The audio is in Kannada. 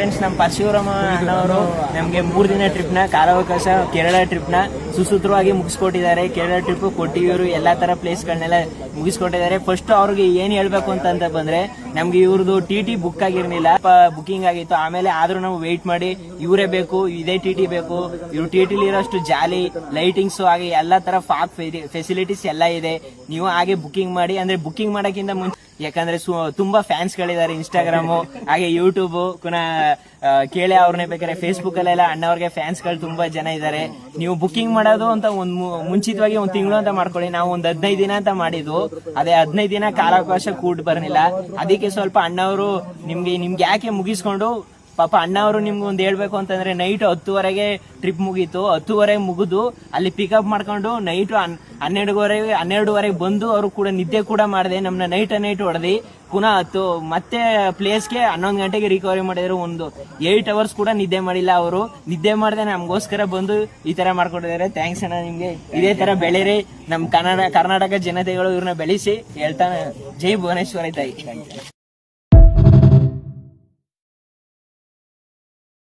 ಫ್ರೆಂಡ್ಸ್, ನಮ್ಮ ಪರಶುರಾಮ ಅಣ್ಣವರು ನಮಗೆ 3 ದಿನ ಟ್ರಿಪ್ನ ಕಾಲಾವಕಾಶ ಕೇರಳ ಟ್ರಿಪ್ನ ಸುಸೂತ್ರವಾಗಿ ಮುಗಿಸ್ಕೊಟ್ಟಿದ್ದಾರೆ. ಕೇರಳ ಟ್ರಿಪ್ ಕೊಟ್ಟಿಯೂರು ಎಲ್ಲಾ ತರ ಪ್ಲೇಸ್ಗಳನ್ನೆಲ್ಲ ಮುಗಿಸ್ಕೊಟ್ಟಿದ್ದಾರೆ. ಫಸ್ಟ್ ಅವ್ರಿಗೆ ಏನ್ ಹೇಳ್ಬೇಕು ಅಂತ ಬಂದ್ರೆ, ನಮ್ಗೆ ಇವ್ರದ್ದು ಟಿ ಬುಕ್ ಆಗಿರ್ಲಿಲ್ಲ, ಬುಕಿಂಗ್ ಆಗಿತ್ತು. ಆಮೇಲೆ ಆದ್ರೂ ನಾವು ವೆಯ್ಟ್ ಮಾಡಿ ಇವರೇ ಬೇಕು, ಇದೇ ಟಿ ಬೇಕು, ಇವ್ರು ಟಿಲಿ ಇರೋಷ್ಟು ಜಾಲಿ ಲೈಟಿಂಗ್ಸ್ ಹಾಗೆ ಎಲ್ಲಾ ತರ ಫಾಗ್ ಫೆಸಿಲಿಟೀಸ್ ಎಲ್ಲ ಇದೆ. ನೀವು ಹಾಗೆ ಬುಕಿಂಗ್ ಮಾಡಿ. ಅಂದ್ರೆ ಬುಕಿಂಗ್ ಮಾಡಕ್ಕಿಂತ ಮುಂಚೆ, ಯಾಕಂದ್ರೆ ತುಂಬಾ ಫ್ಯಾನ್ಸ್ ಗಳಿದ್ದಾರೆ ಇನ್ಸ್ಟಾಗ್ರಾಮು ಹಾಗೆ ಯೂಟ್ಯೂಬ್ ಪುನಃ ಕೇಳಿ ಅವ್ರನ್ನೇ ಬೇಕಾದ್ರೆ ಫೇಸ್ಬುಕ್ ಅಲ್ಲೆಲ್ಲ ಅಣ್ಣವ್ರಿಗೆ ಫ್ಯಾನ್ಸ್ ಗಳು ತುಂಬಾ ಜನ ಇದ್ದಾರೆ. ನೀವು ಬುಕಿಂಗ್ ಮಾಡೋದು ಅಂತ ಮುಂಚಿತವಾಗಿ 1 ತಿಂಗಳು ಅಂತ ಮಾಡ್ಕೊಳ್ಳಿ. ನಾವು 15 ದಿನ ಅಂತ ಮಾಡಿದ್ವು. ಅದೇ 15 ದಿನ ಕಾಲಾವಕಾಶ ಕೂಡ್ ಬರ್ಲಿಲ್ಲ. ಅದಕ್ಕೆ ಸ್ವಲ್ಪ ಅಣ್ಣವರು ನಿಮ್ಗೆ ಯಾಕೆ ಮುಗಿಸ್ಕೊಂಡು, ಪಾಪ ಅಣ್ಣ ಅವರು ನಿಮ್ಗೆ ಒಂದು ಹೇಳ್ಬೇಕು ಅಂತಂದ್ರೆ, ನೈಟ್ 10:30ಗೆ ಟ್ರಿಪ್ ಮುಗೀತು. 10:30 ಮುಗಿದು ಅಲ್ಲಿ ಪಿಕಪ್ ಮಾಡ್ಕೊಂಡು ನೈಟ್ 12:30 ಬಂದು ಅವರು ಕೂಡ ನಿದ್ದೆ ಕೂಡ ಮಾಡಿದೆ. ನಮ್ನ ನೈಟ್ ಹೊಡೆದಿ ಪುನಃ ಮತ್ತೆ ಪ್ಲೇಸ್ಗೆ 11 ಗಂಟೆಗೆ ರಿಕವರಿ ಮಾಡಿದ್ರು. ಒಂದು 8 ಅವರ್ಸ್ ಕೂಡ ನಿದ್ದೆ ಮಾಡಿಲ್ಲ ಅವರು. ನಿದ್ದೆ ಮಾಡದೆ ನಮ್ಗೋಸ್ಕರ ಬಂದು ಈ ತರ ಮಾಡ್ಕೊಂಡಿದ್ದಾರೆ. ಥ್ಯಾಂಕ್ಸ್ ಅಣ್ಣ ನಿಮ್ಗೆ. ಇದೇ ತರ ಬೆಳೀರಿ. ನಮ್ ಕರ್ನಾಟಕ ಜನತೆಗಳು ಇವ್ರನ್ನ ಬೆಳೆಸಿ ಹೇಳ್ತಾನೆ. ಜೈ ಭುವನೇಶ್ವರಿ ತಾಯಿ.